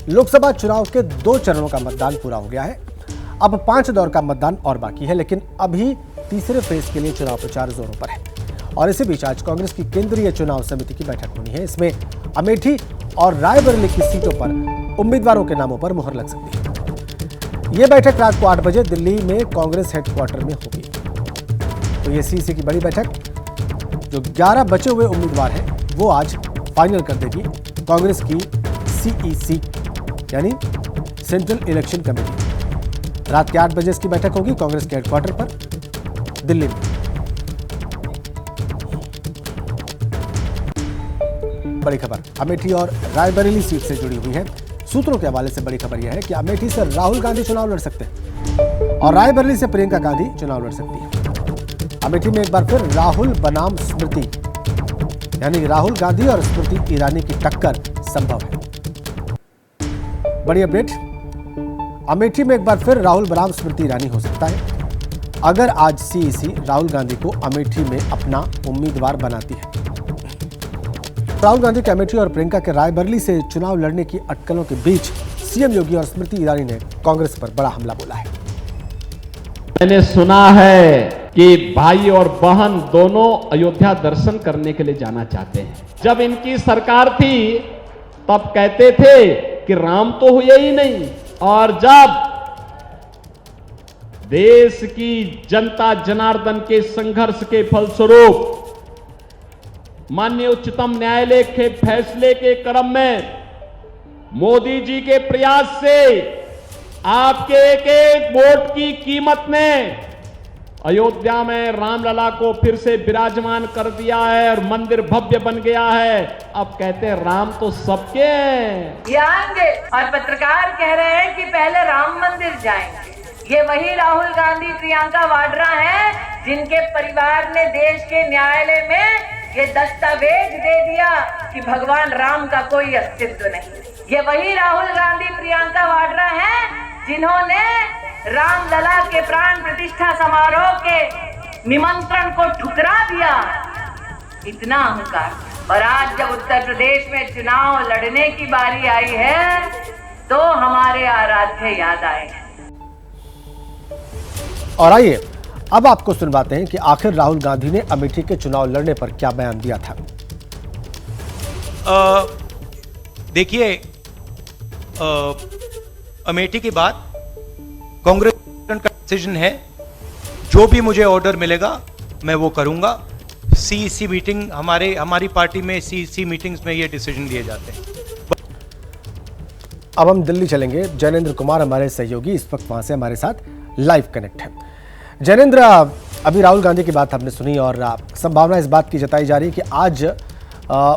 लोकसभा चुनाव के 2 चरणों का मतदान पूरा हो गया है। अब 5 दौर का मतदान और बाकी है, लेकिन अभी तीसरे फेज के लिए चुनाव प्रचार जोरों पर है। और इसी बीच आज कांग्रेस की केंद्रीय चुनाव समिति की बैठक होनी है। इसमें अमेठी और रायबरेली की सीटों पर उम्मीदवारों के नामों पर मुहर लग सकती है। यह बैठक रात को 8 बजे दिल्ली में कांग्रेस हेडक्वार्टर में होगी। तो ये सीईसी की बड़ी बैठक, जो 11 बचे हुए उम्मीदवार हैं, वो आज फाइनल कर देगी कांग्रेस की सीईसी यानी सेंट्रल इलेक्शन कमेटी। रात के 8 बजे इसकी बैठक होगी कांग्रेस के हेडक्वार्टर पर दिल्ली में। बड़ी खबर अमेठी और रायबरेली सीट से जुड़ी हुई है। सूत्रों के हवाले से बड़ी खबर यह है कि अमेठी से राहुल गांधी चुनाव लड़ सकते हैं और रायबरेली से प्रियंका गांधी चुनाव लड़ सकती है। अमेठी में एक बार फिर राहुल बनाम स्मृति यानी राहुल गांधी और स्मृति ईरानी की टक्कर संभव है। बड़ी अपडेट, अमेठी में एक बार फिर राहुल बनाम स्मृति ईरानी हो सकता है अगर आज सीईसी राहुल गांधी को अमेठी में अपना उम्मीदवार बनाती है। राहुल गांधी के अमेठी और प्रियंका के रायबरेली से चुनाव लड़ने की अटकलों के बीच सीएम योगी और स्मृति ईरानी ने कांग्रेस पर बड़ा हमला बोला है। मैंने सुना है कि भाई और बहन दोनों अयोध्या दर्शन करने के लिए जाना चाहते हैं। जब इनकी सरकार थी तब कहते थे कि राम तो हुए ही नहीं, और जब देश की जनता जनार्दन के संघर्ष के फलस्वरूप माननीय उच्चतम न्यायालय के फैसले के क्रम में मोदी जी के प्रयास से आपके एक एक वोट की कीमत ने अयोध्या में रामलला को फिर से विराजमान कर दिया है और मंदिर भव्य बन गया है। अब कहते हैं राम तो सबके हैं। आएंगे और पत्रकार कह रहे हैं कि पहले राम मंदिर जाएंगे। ये वही राहुल गांधी प्रियंका वाड्रा हैं जिनके परिवार ने देश के न्यायालय में ये दस्तावेज दे दिया कि भगवान राम का कोई अस्तित्व नहीं। ये वही राहुल गांधी प्रियंका वाड्रा हैं जिन्होंने रामलला के प्राण प्रतिष्ठा समारोह के निमंत्रण को ठुकरा दिया। इतना अहंकार। और आज जब उत्तर प्रदेश में चुनाव लड़ने की बारी आई है तो हमारे आराध्य याद आए। और आइए अब आपको सुनवाते हैं कि आखिर राहुल गांधी ने अमेठी के चुनाव लड़ने पर क्या बयान दिया था। देखिए, अमेठी के बाद कांग्रेस का डिसीजन है। जो भी मुझे ऑर्डर मिलेगा मैं वो करूंगा। सीईसी मीटिंग हमारी पार्टी में सीईसी मीटिंग्स में ये डिसीजन लिए जाते हैं। अब हम दिल्ली चलेंगे। जैनेंद्र कुमार हमारे सहयोगी इस वक्त वहां से हमारे साथ लाइव कनेक्ट है। जैनेंद्र, अभी राहुल गांधी की बात हमने सुनी और संभावना इस बात की जताई जा रही है कि आज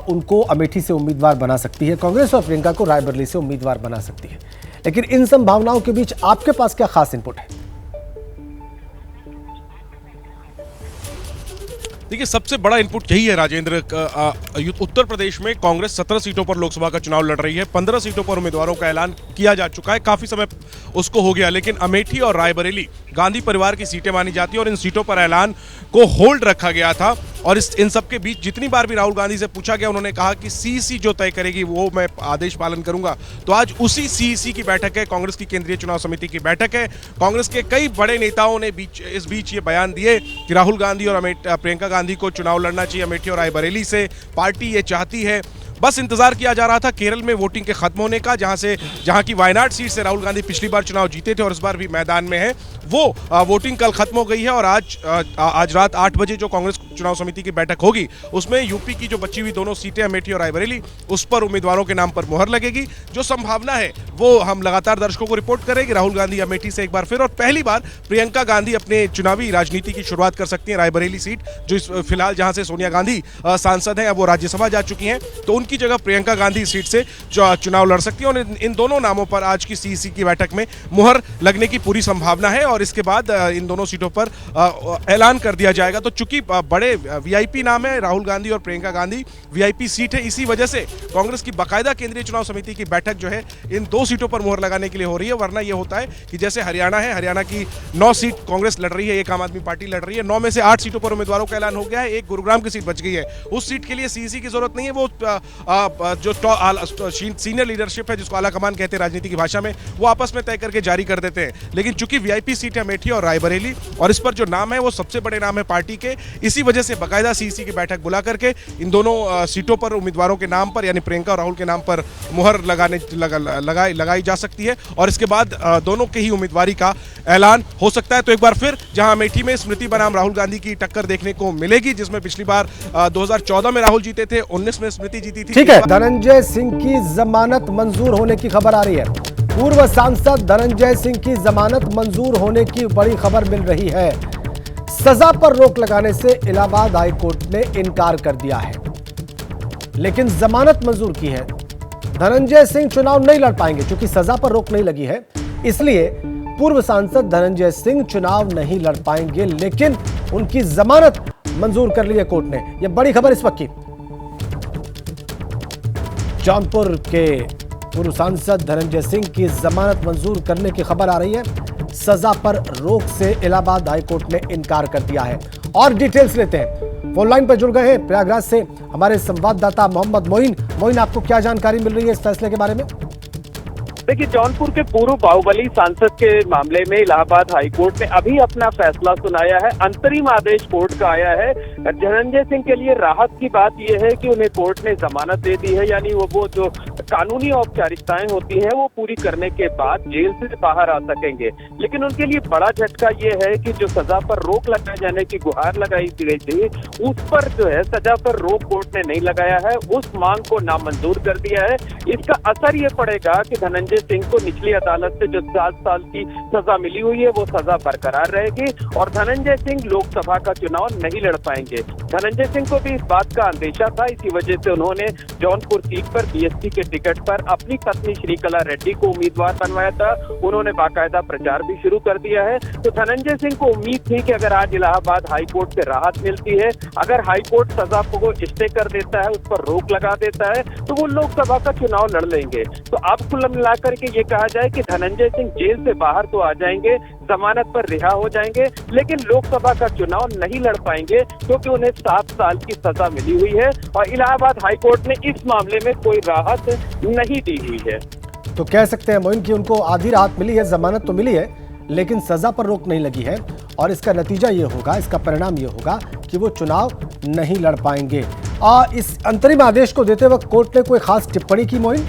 उनको अमेठी से उम्मीदवार बना सकती है कांग्रेस और प्रियंका को रायबरेली से उम्मीदवार बना सकती है। लेकिन इन संभावनाओं के बीच आपके पास क्या खास इनपुट है? देखिए, सबसे बड़ा इनपुट यही है राजेंद्र। उत्तर प्रदेश में कांग्रेस 17 सीटों पर लोकसभा का चुनाव लड़ रही है। 15 सीटों पर उम्मीदवारों का ऐलान किया जा चुका है, काफी समय उसको हो गया। लेकिन अमेठी और रायबरेली गांधी परिवार की सीटें मानी जाती है और इन सीटों पर ऐलान को होल्ड रखा गया था। और इन सब के बीच जितनी बार भी राहुल गांधी से पूछा गया, उन्होंने कहा कि सीईसी जो तय करेगी वो मैं आदेश पालन करूंगा। तो आज उसी सीईसी की बैठक है, कांग्रेस की केंद्रीय चुनाव समिति की बैठक है। कांग्रेस के कई बड़े नेताओं ने इस बीच ये बयान दिए कि राहुल गांधी और प्रियंका गांधी को चुनाव लड़ना चाहिए अमेठी और रायबरेली से। पार्टी ये चाहती है, बस इंतजार किया जा रहा था केरल में वोटिंग के खत्म होने का, जहां की वायनाड सीट से राहुल गांधी पिछली बार चुनाव जीते थे और इस बार भी मैदान में है। वो वोटिंग कल खत्म हो गई है और आज रात 8 बजे जो कांग्रेस चुनाव समिति की बैठक होगी उसमें यूपी की जो बची हुई दोनों सीटें अमेठी और रायबरेली, उस पर उम्मीदवारों के नाम पर मुहर लगेगी। जो संभावना है वो हम लगातार दर्शकों को रिपोर्ट करेंगे। राहुल गांधी अमेठी से एक बार फिर और पहली बार प्रियंका गांधी अपने चुनावी राजनीति की शुरुआत कर सकती है। रायबरेली सीट जो फिलहाल जहां से सोनिया गांधी सांसद हैं, अब वो राज्यसभा जा चुकी हैं, तो उनकी जगह प्रियंका गांधी सीट से चुनाव लड़ सकती है। और इन दोनों नामों पर आज की सीईसी की बैठक में मुहर लगने की पूरी संभावना है और इसके बाद इन दोनों सीटों पर ऐलान कर दिया जाएगा। तो चूंकि बड़े रहे, वीआईपी नाम है राहुल गांधी और प्रियंका गांधी, वीआईपी सीट है। इसी वजह से कांग्रेस की बाकायदा केंद्रीय चुनाव समिति की बैठक जो है इन 2 सीटों पर मुहर लगाने के लिए हो रही है। वरना यह होता है कि जैसे हरियाणा है, हरियाणा की 9 सीट कांग्रेस लड़ रही है, एक आम आदमी पार्टी लड़ रही है, 9 में से 8 सीटों पर उम्मीदवारों का ऐलान हो गया है, एक गुरुग्राम की सीट बच गई है। उस सीट के लिए सीईसी की जरूरत नहीं है, वो जो सीनियर लीडरशिप है, जिसको आला कमान कहते हैं राजनीति की भाषा में, वो आपस में तय करके जारी कर देते हैं। लेकिन चूंकि वीआईपी सीट है अमेठी और रायबरेली, और इस पर जो नाम है वो सबसे बड़े नाम है पार्टी के, इसी वजह से बाकायदा सीईसी की बैठक बुला करके इन दोनों सीटों पर उम्मीदवारों के नाम पर, यानी प्रियंका और राहुल के नाम पर मुहर लगाई जा सकती है, और इसके बाद दोनों के ही उम्मीदवारी का ऐलान हो सकता है। तो एक बार फिर जहां अमेठी में स्मृति बनाम राहुल गांधी की टक्कर देखने को मिलेगी, जिसमें पिछली बार 2014 में राहुल जीते थे, 19 में स्मृति जीती थी। ठीक है, धनंजय सिंह की जमानत मंजूर होने की खबर आ रही है। पूर्व सांसद धनंजय सिंह की जमानत मंजूर होने की बड़ी खबर मिल रही है। सजा पर रोक लगाने से इलाहाबाद हाई कोर्ट ने इनकार कर दिया है, लेकिन जमानत मंजूर की है। धनंजय सिंह चुनाव नहीं लड़ पाएंगे, क्योंकि सजा पर रोक नहीं लगी है, इसलिए पूर्व सांसद धनंजय सिंह चुनाव नहीं लड़ पाएंगे, लेकिन उनकी जमानत मंजूर कर ली है कोर्ट ने। यह बड़ी खबर इस वक्त की। जौनपुर के पूर्व सांसद धनंजय सिंह की जमानत मंजूर करने की खबर आ रही है। सजा पर रोक से इलाहाबाद हाई कोर्ट ने इनकार कर दिया है। और डिटेल्स लेते हैं, फोन लाइन पर जुड़ गए हैं प्रयागराज से हमारे संवाददाता मोहम्मद मोइन। मोइन, आपको क्या जानकारी मिल रही है इस फैसले के बारे में? देखिए, जौनपुर के पूर्व बाहुबली सांसद के मामले में इलाहाबाद हाई कोर्ट ने अभी अपना फैसला सुनाया है। अंतरिम आदेश कोर्ट का आया है। धनंजय सिंह के लिए राहत की बात यह है कि उन्हें कोर्ट ने जमानत दे दी है, यानी वो जो कानूनी औपचारिकताएं होती हैं वो पूरी करने के बाद जेल से बाहर आ सकेंगे। लेकिन उनके लिए बड़ा झटका ये है कि जो सजा पर रोक लगाए जाने की गुहार लगाई गई थी, उस पर जो है सजा पर रोक कोर्ट ने नहीं लगाया है, उस मांग को नामंजूर कर दिया है। इसका असर ये पड़ेगा कि धनंजय सिंह को निचली अदालत से जो 7 साल की सजा मिली हुई है वो सजा बरकरार रहेगी, और धनंजय सिंह लोकसभा का चुनाव नहीं लड़ पाएंगे। धनंजय सिंह को भी इस बात का अंदेशा था, इसी वजह से उन्होंने जौनपुर सीट पर बीएसपी के टिकट पर अपनी पत्नी श्रीकला रेड्डी को उम्मीदवार बनवाया था। उन्होंने बाकायदा प्रचार भी शुरू कर दिया है। तो धनंजय सिंह को उम्मीद थी कि अगर आज इलाहाबाद हाई कोर्ट से राहत मिलती है, अगर हाई कोर्ट सजा को स्टे कर देता है, उस पर रोक लगा देता है, तो वो लोकसभा का चुनाव लड़ लेंगे। तो अब कुल मिलाकर के ये कहा जाए कि धनंजय सिंह जेल से बाहर तो आ जाएंगे, जमानत पर रिहा हो जाएंगे, लेकिन लोकसभा का चुनाव नहीं लड़ पाएंगे, क्योंकि उन्हें 7 साल की सजा मिली हुई है और इलाहाबाद हाई कोर्ट ने इस मामले में कोई राहत नहीं दी हुई है। तो कह सकते हैं मोइन कि उनको आधी राहत मिली है, जमानत तो मिली है, लेकिन सजा पर रोक नहीं लगी है, और इसका नतीजा ये होगा, इसका परिणाम ये होगा कि वो चुनाव नहीं लड़ पाएंगे। इस अंतरिम आदेश को देते वक्त कोर्ट ने कोई खास टिप्पणी की मोइन?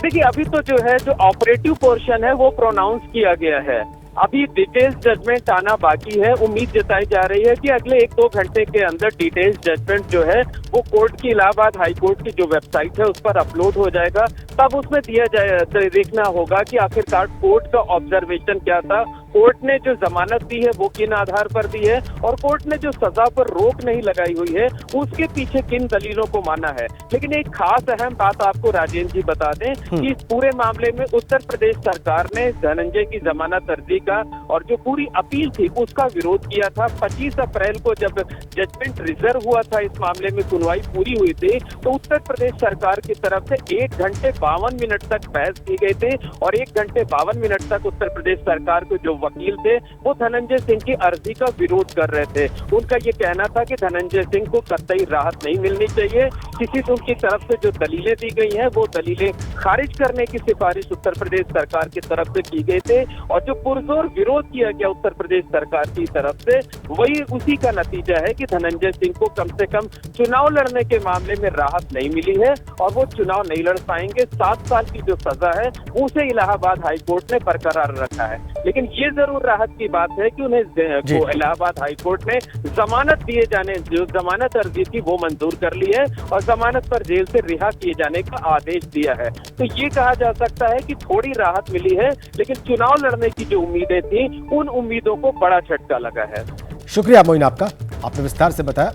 देखिए, अभी तो जो है जो ऑपरेटिव पोर्शन है वो प्रोनाउंस किया गया है, अभी डिटेल्स जजमेंट आना बाकी है। उम्मीद जताई जा रही है कि अगले 1-2 घंटे के अंदर डिटेल्स जजमेंट जो है वो कोर्ट की, इलाहाबाद हाई कोर्ट की जो वेबसाइट है उस पर अपलोड हो जाएगा। तब उसमें देखना होगा कि आखिरकार कोर्ट का ऑब्जर्वेशन क्या था, कोर्ट ने जो जमानत दी है वो किन आधार पर दी है, और कोर्ट ने जो सजा पर रोक नहीं लगाई हुई है उसके पीछे किन दलीलों को माना है। लेकिन एक खास अहम बात आपको राजेंद्र जी बता दें कि इस पूरे मामले में उत्तर प्रदेश सरकार ने धनंजय की जमानत अर्जी का और जो पूरी अपील थी उसका विरोध किया था। 25 अप्रैल को जब जजमेंट रिजर्व हुआ था, इस मामले में सुनवाई पूरी हुई थी, तो उत्तर प्रदेश सरकार की तरफ से 1 घंटे 52 मिनट तक बहस की गई थी, और 1 घंटे 52 मिनट तक उत्तर प्रदेश सरकार को जो वकील थे वो धनंजय सिंह की अर्जी का विरोध कर रहे थे। उनका ये कहना था कि धनंजय सिंह को कतई राहत नहीं मिलनी चाहिए। किसी उनकी तरफ से जो दलीलें दी गई हैं वो दलीलें खारिज करने की सिफारिश उत्तर प्रदेश सरकार की तरफ से की गई थे, और जो पुरजोर विरोध किया गया उत्तर प्रदेश सरकार की तरफ से, वही उसी का नतीजा है कि धनंजय सिंह को कम से कम चुनाव लड़ने के मामले में राहत नहीं मिली है, और वो चुनाव नहीं लड़ पाएंगे। 7 साल की जो सजा है उसे इलाहाबाद हाई कोर्ट ने बरकरार रखा है। लेकिन ये जरूर राहत की बात है कि उन्हें इलाहाबाद हाई कोर्ट ने जमानत दिए जाने, जो जमानत अर्जी थी वो मंजूर कर ली है, और जमानत पर जेल से रिहा किए जाने का आदेश दिया है। तो ये कहा जा सकता है कि थोड़ी राहत मिली है, लेकिन चुनाव लड़ने की जो उम्मीदें थी उन उम्मीदों को बड़ा झटका लगा है। शुक्रिया मोइन आपका, आपने विस्तार से बताया।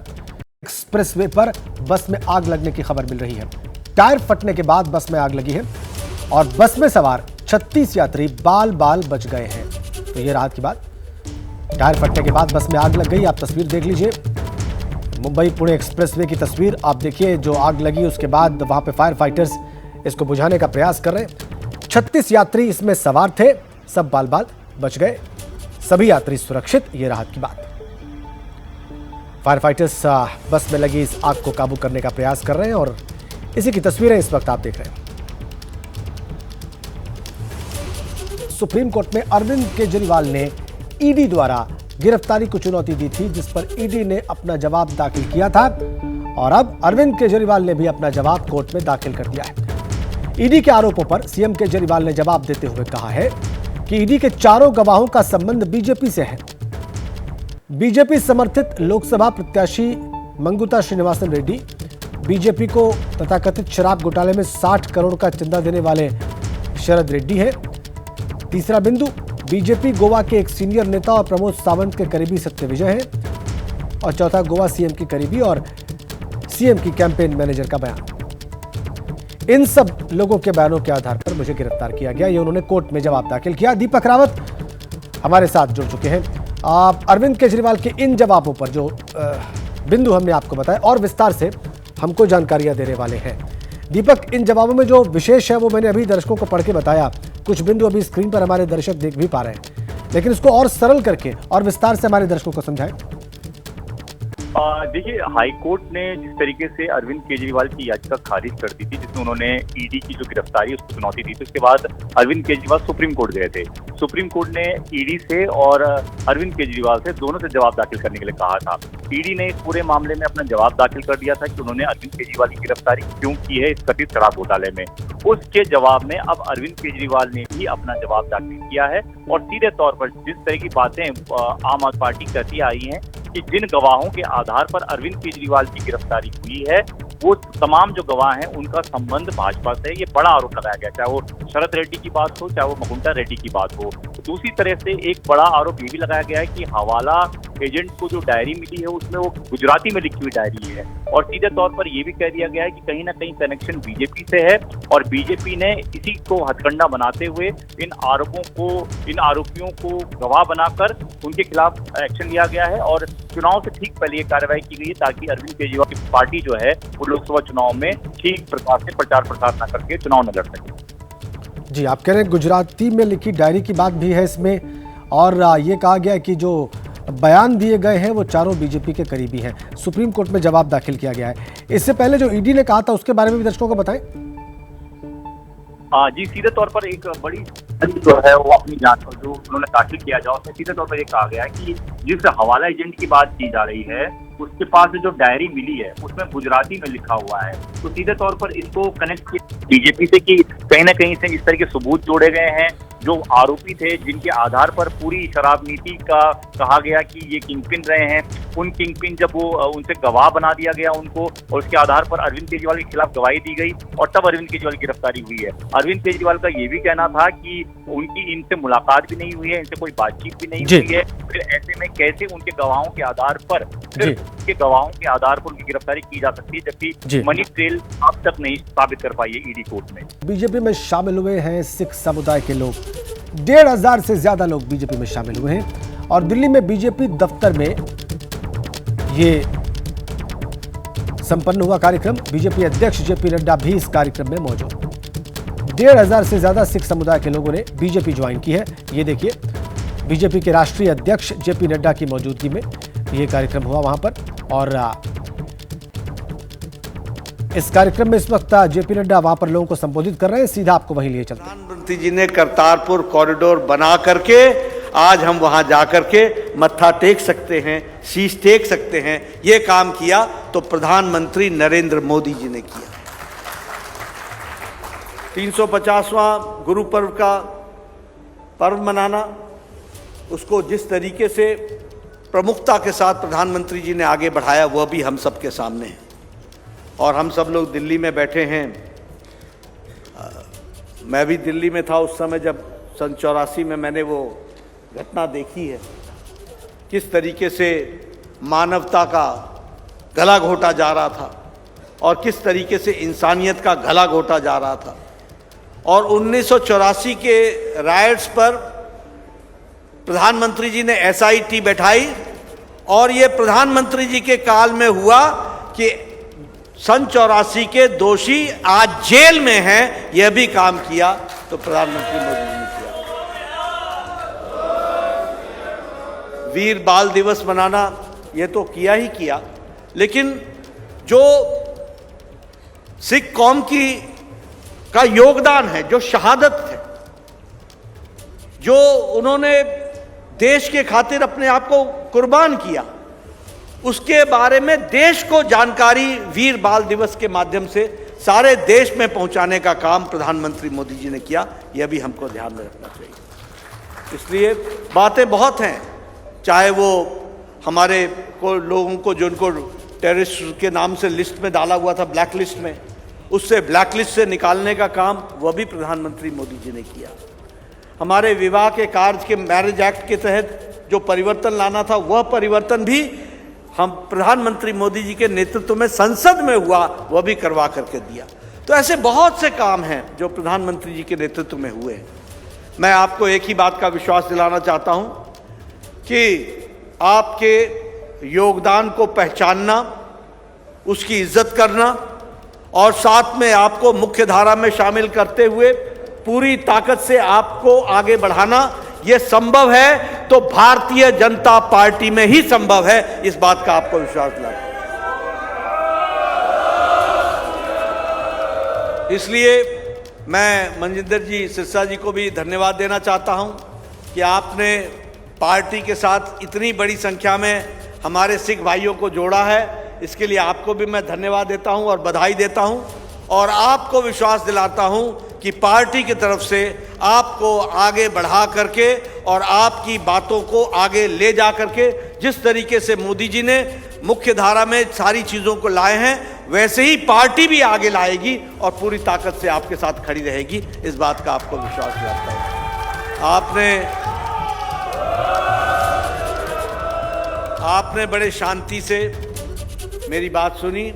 एक्सप्रेसवे पर बस में आग लगने की खबर मिल रही है। टायर फटने के बाद बस में आग लगी है, और बस में सवार 36 यात्री बाल बाल बच गए हैं। तो ये राहत की बात। टायर फटने के बाद बस में आग लग गई। आप तस्वीर देख लीजिए, मुंबई पुणे एक्सप्रेसवे की तस्वीर आप देखिए। जो आग लगी उसके बाद वहां पे फायर फाइटर्स इसको बुझाने का प्रयास कर रहे हैं। 36 यात्री इसमें सवार थे, सब बाल बाल बच गए, सभी यात्री सुरक्षित, ये राहत की बात। फायर फाइटर्स बस में लगी इस आग को काबू करने का प्रयास कर रहे हैं और इसी की तस्वीरें इस वक्त आप देख रहे हैं। सुप्रीम कोर्ट में अरविंद केजरीवाल ने ईडी द्वारा गिरफ्तारी को चुनौती दी थी, जिस पर ईडी ने अपना जवाब दाखिल किया था और अब अरविंद केजरीवाल ने भी अपना जवाब कोर्ट में दाखिल कर दिया है। ईडी के आरोपों पर सीएम केजरीवाल ने जवाब देते हुए कहा है कि ईडी के चारों गवाहों का संबंध बीजेपी से है। बीजेपी समर्थित लोकसभा प्रत्याशी मंगुता श्रीनिवासन रेड्डी, बीजेपी को तथाकथित शराब घोटाले में 60 करोड़ का चंदा देने वाले शरद रेड्डी है। तीसरा बिंदु, बीजेपी गोवा के एक सीनियर नेता और प्रमोद सावंत के करीबी सत्यविजय हैं। और चौथा, गोवा सीएम की करीबी और सीएम की कैंपेन मैनेजर का बयान। इन सब लोगों के बयानों के आधार पर मुझे गिरफ्तार किया गया, ये उन्होंने कोर्ट में जवाब दाखिल किया। दीपक रावत हमारे साथ जुड़ चुके हैं। अरविंद केजरीवाल के इन जवाबों पर जो बिंदु हमने आपको बताया और विस्तार से हमको जानकारियां देने वाले हैं। दीपक, इन जवाबों में जो विशेष है वो मैंने अभी दर्शकों को पढ़ के बताया, कुछ बिंदु अभी स्क्रीन पर हमारे दर्शक देख भी पा रहे हैं, लेकिन इसको और सरल करके और विस्तार से हमारे दर्शकों को समझाएं। देखिए, हाईकोर्ट ने जिस तरीके से अरविंद केजरीवाल की याचिका खारिज कर दी थी, जिसमें उन्होंने ईडी की जो गिरफ्तारी है उसको चुनौती दी थी, उसके बाद अरविंद केजरीवाल सुप्रीम कोर्ट गए थे। सुप्रीम कोर्ट ने ईडी से और अरविंद केजरीवाल से दोनों से जवाब दाखिल करने के लिए कहा था। ईडी ने इस पूरे मामले में अपना जवाब दाखिल कर दिया था कि उन्होंने अरविंद केजरीवाल की गिरफ्तारी क्यों की है इस कथित शराब घोटाले में। उसके जवाब में अब अरविंद केजरीवाल ने भी अपना जवाब दाखिल किया है और सीधे तौर पर जिस तरह की बातें आम आदमी पार्टी कहती आई हैं कि जिन गवाहों के आधार पर अरविंद केजरीवाल की गिरफ्तारी हुई है वो तमाम जो गवाह हैं उनका संबंध भाजपा से, ये बड़ा आरोप लगाया गया, चाहे वो शरद रेड्डी की बात हो चाहे वो मुकुंदा रेड्डी की बात हो। दूसरी तरह से एक बड़ा आरोप ये भी लगाया गया है कि हवाला एजेंट को जो डायरी मिली है उसमें वो गुजराती में लिखी हुई डायरी है और सीधे तौर पर यह भी कह दिया गया है कि कहीं ना कहीं कनेक्शन बीजेपी से है और बीजेपी ने इसी को हथकंडा बनाते हुए इन आरोपियों को गवाह बनाकर उनके खिलाफ एक्शन लिया गया है और चुनाव से ठीक पहले ये कार्रवाई की गई है ताकि अरविंद केजरीवाल की पार्टी जो है वो लोकसभा चुनाव में ठीक प्रकार से प्रचार प्रसार न करके चुनाव न लड़ सके। जी, आप कह रहे हैं गुजराती में लिखी डायरी की बात भी है इसमें और ये कहा गया है कि जो बयान दिए गए हैं वो चारों बीजेपी के करीबी हैं। सुप्रीम कोर्ट में जवाब दाखिल किया गया है। इससे पहले जो ईडी ने कहा था उसके बारे में भी दर्शकों को बताएं। जी, सीधे तौर पर एक बड़ी जो है वो अपनी जांच जो उन्होंने दाखिल किया जाए उसमें सीधे तौर पर ये कहा गया है कि जिस हवाला एजेंट की बात की जा रही है उसके पास जो डायरी मिली है उसमें गुजराती में लिखा हुआ है, तो सीधे तौर पर इसको कनेक्ट किया बीजेपी से कि कहीं ना कहीं से इस तरह के सबूत जोड़े गए हैं। जो आरोपी थे जिनके आधार पर पूरी शराब नीति का कहा गया कि ये किंगपिन रहे हैं, उन किंगपिन जब वो उनसे गवाह बना दिया गया उनको और उसके आधार पर अरविंद केजरीवाल के खिलाफ गवाही दी गई और तब अरविंद केजरीवाल की गिरफ्तारी हुई है। अरविंद केजरीवाल का ये भी कहना था कि उनकी इनसे मुलाकात भी नहीं हुई है, इनसे कोई बातचीत भी नहीं हुई है, फिर ऐसे में कैसे उनके गवाहों के आधार पर उनके गवाहों के आधार पर उनकी गिरफ्तारी की जा सकती है, जबकि मनी ट्रेल अब तक नहीं साबित कर पाई है ईडी कोर्ट में। बीजेपी में शामिल हुए हैं सिख समुदाय के लोग, 1,500 से ज्यादा लोग बीजेपी में शामिल हुए हैं और दिल्ली में बीजेपी दफ्तर में ये संपन्न हुआ कार्यक्रम। बीजेपी अध्यक्ष जेपी नड्डा भी इस कार्यक्रम में मौजूद। 1,500 से ज्यादा सिख समुदाय के लोगों ने बीजेपी ज्वाइन की है। ये देखिए, बीजेपी के राष्ट्रीय अध्यक्ष जेपी नड्डा की मौजूदगी में ये कार्यक्रम हुआ वहां पर और इस कार्यक्रम में इस वक्त जेपी नड्डा वहां पर लोगों को संबोधित कर रहे हैं। सीधा आपको वहीं लिए चलते हैं। प्रधानमंत्री जी ने करतारपुर कॉरिडोर बना करके आज हम वहां जाकर के मत्था टेक सकते हैं, शीश टेक सकते हैं। ये काम किया तो प्रधानमंत्री नरेंद्र मोदी जी ने किया। 350वां गुरु पर्व का पर्व मनाना, उसको जिस तरीके से प्रमुखता के साथ प्रधानमंत्री जी ने आगे बढ़ाया वह भी हम सबके सामने है और हम सब लोग दिल्ली में बैठे हैं। मैं भी दिल्ली में था उस समय जब सन 84 में मैंने वो घटना देखी है, किस तरीके से मानवता का गला घोटा जा रहा था और किस तरीके से इंसानियत का गला घोटा जा रहा था। और 1984 के राइट्स पर प्रधानमंत्री जी ने SIT बैठाई और ये प्रधानमंत्री जी के काल में हुआ कि सन 84 के दोषी आज जेल में हैं, यह भी काम किया तो प्रधानमंत्री मोदी जी ने किया। वीर बाल दिवस मनाना ये तो किया ही किया, लेकिन जो सिख कौम का योगदान है, जो शहादत है, जो उन्होंने देश के खातिर अपने आप को कुर्बान किया, उसके बारे में देश को जानकारी वीर बाल दिवस के माध्यम से सारे देश में पहुंचाने का काम प्रधानमंत्री मोदी जी ने किया। यह भी हमको ध्यान में रखना चाहिए। इसलिए बातें बहुत हैं, चाहे वो हमारे को लोगों को जिनको टेररिस्ट के नाम से लिस्ट में डाला हुआ था, ब्लैक लिस्ट में, उससे ब्लैक लिस्ट से निकालने का काम वह भी प्रधानमंत्री मोदी जी ने किया। हमारे विवाह के कार्य के मैरिज एक्ट के तहत जो परिवर्तन लाना था, वह परिवर्तन भी हम प्रधानमंत्री मोदी जी के नेतृत्व में संसद में हुआ, वह भी करवा करके दिया। तो ऐसे बहुत से काम हैं जो प्रधानमंत्री जी के नेतृत्व में हुए हैं। मैं आपको एक ही बात का विश्वास दिलाना चाहता हूं कि आपके योगदान को पहचानना, उसकी इज्जत करना और साथ में आपको मुख्य धारा में शामिल करते हुए पूरी ताकत से आपको आगे बढ़ाना, यह संभव है तो भारतीय जनता पार्टी में ही संभव है। इस बात का आपको विश्वास दिलाता हूं। इसलिए मैं मनजिंदर जी सिरसा जी को भी धन्यवाद देना चाहता हूं कि आपने पार्टी के साथ इतनी बड़ी संख्या में हमारे सिख भाइयों को जोड़ा है। इसके लिए आपको भी मैं धन्यवाद देता हूं और बधाई देता हूं और आपको विश्वास दिलाता हूं कि पार्टी की तरफ से आपको आगे बढ़ा करके और आपकी बातों को आगे ले जा करके, जिस तरीके से मोदी जी ने मुख्य धारा में सारी चीज़ों को लाए हैं, वैसे ही पार्टी भी आगे लाएगी और पूरी ताकत से आपके साथ खड़ी रहेगी। इस बात का आपको विश्वास दिलाता हूं। आपने बड़े शांति से मेरी बात सुनी,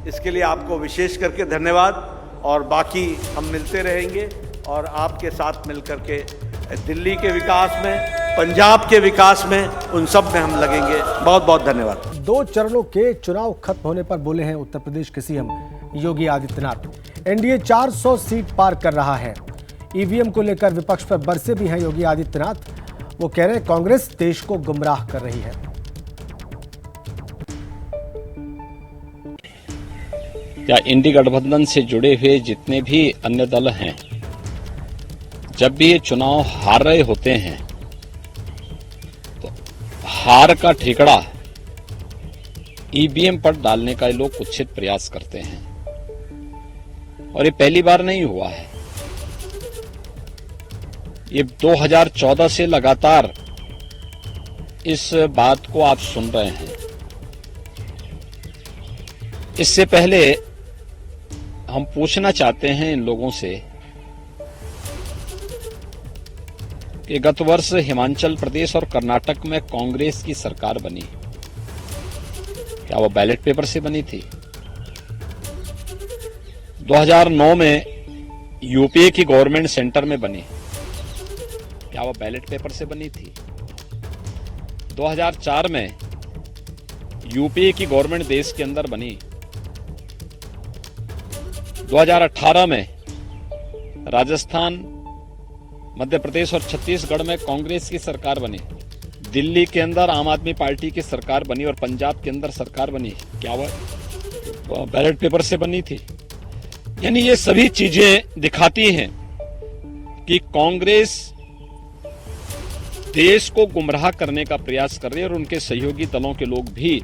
इसके लिए आपको विशेष करके धन्यवाद। और बाकी हम मिलते रहेंगे और आपके साथ मिलकर के दिल्ली के विकास में, पंजाब के विकास में, उन सब में हम लगेंगे। बहुत बहुत धन्यवाद। 2 चरणों के चुनाव खत्म होने पर बोले हैं उत्तर प्रदेश के CM Yogi Adityanath. NDA 400 seat पार कर रहा है। ईवीएम को लेकर विपक्ष पर बरसे भी हैं योगी आदित्यनाथ। वो कह रहे हैं कांग्रेस देश को गुमराह कर रही है। या इंडी गठबंधन से जुड़े हुए जितने भी अन्य दल हैं, जब भी ये चुनाव हार रहे होते हैं तो हार का ठेकड़ा ईवीएम पर डालने का ये लोग कुत्सित प्रयास करते हैं। और ये पहली बार नहीं हुआ है, ये 2014 से लगातार इस बात को आप सुन रहे हैं। इससे पहले हम पूछना चाहते हैं इन लोगों से कि गत वर्ष हिमाचल प्रदेश और कर्नाटक में कांग्रेस की सरकार बनी, क्या वो बैलेट पेपर से बनी थी? 2009 में यूपीए की गवर्नमेंट सेंटर में बनी, क्या वो बैलेट पेपर से बनी थी? 2004 में यूपीए की गवर्नमेंट देश के अंदर बनी। 2018 में राजस्थान, मध्य प्रदेश और छत्तीसगढ़ में कांग्रेस की सरकार बनी। दिल्ली के अंदर आम आदमी पार्टी की सरकार बनी और पंजाब के अंदर सरकार बनी, क्या वह बैलेट पेपर से बनी थी? यानी ये सभी चीजें दिखाती हैं कि कांग्रेस देश को गुमराह करने का प्रयास कर रही है और उनके सहयोगी दलों के लोग भी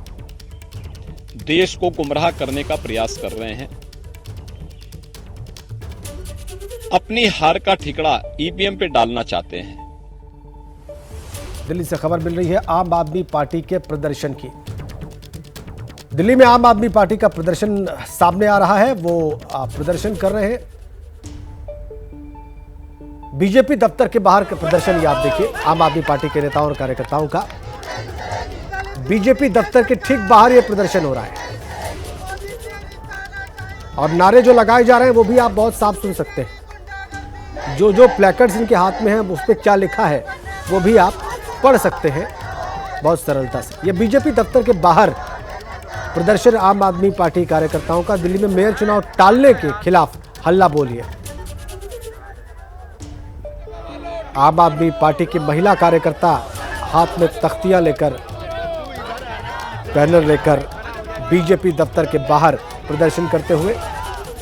देश को गुमराह करने का प्रयास कर रहे हैं। अपनी हार का ठिकड़ा ईवीएम पे डालना चाहते हैं। दिल्ली से खबर मिल रही है आम आदमी पार्टी के प्रदर्शन की। दिल्ली में आम आदमी पार्टी का प्रदर्शन सामने आ रहा है। वो प्रदर्शन कर रहे हैं बीजेपी दफ्तर के बाहर का प्रदर्शन। ये आप देखिए, आम आदमी पार्टी के नेताओं और कार्यकर्ताओं का बीजेपी दफ्तर के ठीक बाहर ये प्रदर्शन हो रहा है और नारे जो लगाए जा रहे हैं वो भी आप बहुत साफ सुन सकते हैं। जो प्लैकार्ड्स इनके हाथ में हैं उस पर क्या लिखा है वो भी आप पढ़ सकते हैं बहुत सरलता से। ये बीजेपी दफ्तर के बाहर प्रदर्शन आम आदमी पार्टी कार्यकर्ताओं का दिल्ली में मेयर चुनाव टालने के खिलाफ हल्ला बोली है। आम आदमी पार्टी की महिला कार्यकर्ता हाथ में तख्तियां लेकर, बैनर लेकर बीजेपी दफ्तर के बाहर प्रदर्शन करते हुए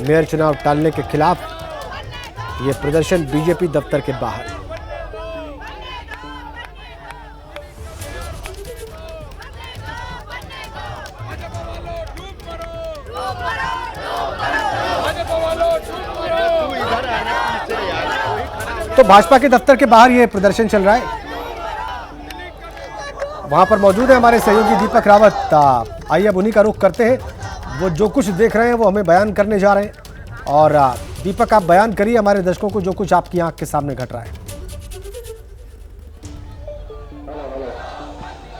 मेयर चुनाव टालने के खिलाफ ये प्रदर्शन बीजेपी दफ्तर के बाहर। तो भाजपा के दफ्तर के बाहर ये प्रदर्शन चल रहा है। वहां पर मौजूद है हमारे सहयोगी दीपक रावत। आइए अब उन्हीं का रुख करते हैं। वो जो कुछ देख रहे हैं वो हमें बयान करने जा रहे हैं। और दीपक, आप बयान करिए हमारे दर्शकों को जो कुछ आपकी आंख के सामने घट रहा है।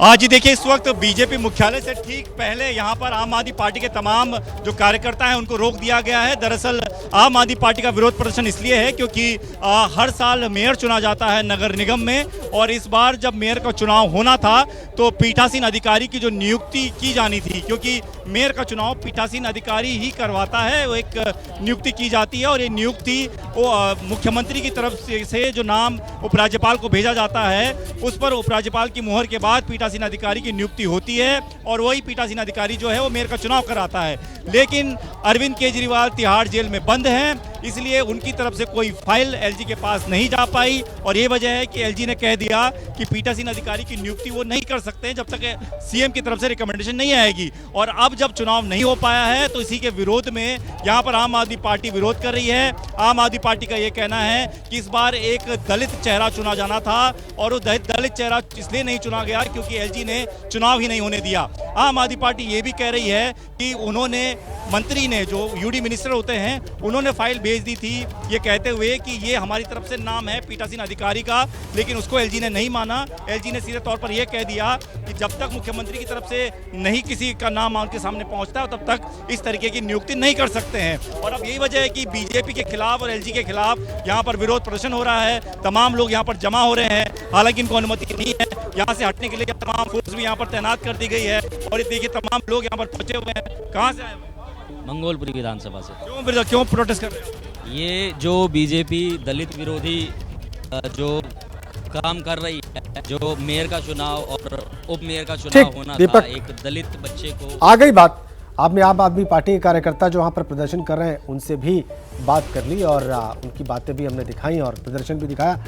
आज ही देखिए, इस वक्त बीजेपी मुख्यालय से ठीक पहले यहाँ पर आम आदमी पार्टी के तमाम जो कार्यकर्ता हैं उनको रोक दिया गया है। दरअसल आम आदमी पार्टी का विरोध प्रदर्शन इसलिए है क्योंकि हर साल मेयर चुना जाता है नगर निगम में, और इस बार जब मेयर का चुनाव होना था तो पीठासीन अधिकारी की जो नियुक्ति की जानी थी, क्योंकि मेयर का चुनाव पीठासीन अधिकारी ही करवाता है, वो एक नियुक्ति की जाती है और ये नियुक्ति वो मुख्यमंत्री की तरफ से जो नाम उपराज्यपाल को भेजा जाता है उस पर उपराज्यपाल की मुहर के बाद पीठासीन अधिकारी की नियुक्ति होती है और वही पीठासीन अधिकारी जो है वो मेयर का चुनाव कराता है। लेकिन अरविंद केजरीवाल तिहाड़ जेल में बंद हैं, इसलिए उनकी तरफ से कोई फाइल एलजी के पास नहीं जा पाई और ये वजह है कि एलजी ने कह दिया कि पीठासीन अधिकारी की नियुक्ति वो नहीं कर सकते जब तक सीएम की तरफ से रिकमेंडेशन नहीं आएगी। और अब जब चुनाव नहीं हो पाया है तो इसी के विरोध में यहाँ पर आम आदमी पार्टी विरोध कर रही है। आम आदमी पार्टी का ये कहना है कि इस बार एक दलित चेहरा चुना जाना था और वो दलित चेहरा इसलिए नहीं चुना गया क्योंकि एलजी ने चुनाव ही नहीं होने दिया। आम आदमी पार्टी ये भी कह रही है कि उन्होंने, मंत्री ने, जो यूडी मिनिस्टर होते हैं, उन्होंने फाइल भेज दी थी ये कहते हुए कि ये हमारी तरफ से नाम है पीठासीन अधिकारी का, लेकिन उसको एलजी ने नहीं माना। एलजी ने सीधे तौर पर यह कह दिया कि जब तक मुख्यमंत्री की तरफ से नहीं किसी का नाम उनके सामने पहुंचता है तब तक इस तरीके की नियुक्ति नहीं कर सकते हैं। और अब यही वजह है कि बीजेपी के खिलाफ और एलजी के खिलाफ यहाँ पर विरोध प्रदर्शन हो रहा है। तमाम लोग यहाँ पर जमा हो रहे हैं, हालांकि इनको अनुमति नहीं है यहाँ से हटने के लिए। तमाम फोर्स भी यहाँ पर तैनात कर दी गई है और देखिए तमाम लोग यहाँ पर पहुंचे हुए हैं। कहाँ से आए हुए? मंगोलपुरी विधानसभा से। क्यों प्रोटेस्ट कर रहे हो? ये जो बीजेपी दलित विरोधी जो काम कर रही है, जो मेयर का चुनाव और उप मेयर का चुनाव होना था, एक दलित बच्चे को आ गई बात। आपने आम आदमी पार्टी के कार्यकर्ता जो वहाँ पर प्रदर्शन कर रहे हैं उनसे भी बात कर ली और उनकी बातें भी हमने दिखाई और प्रदर्शन भी दिखाया।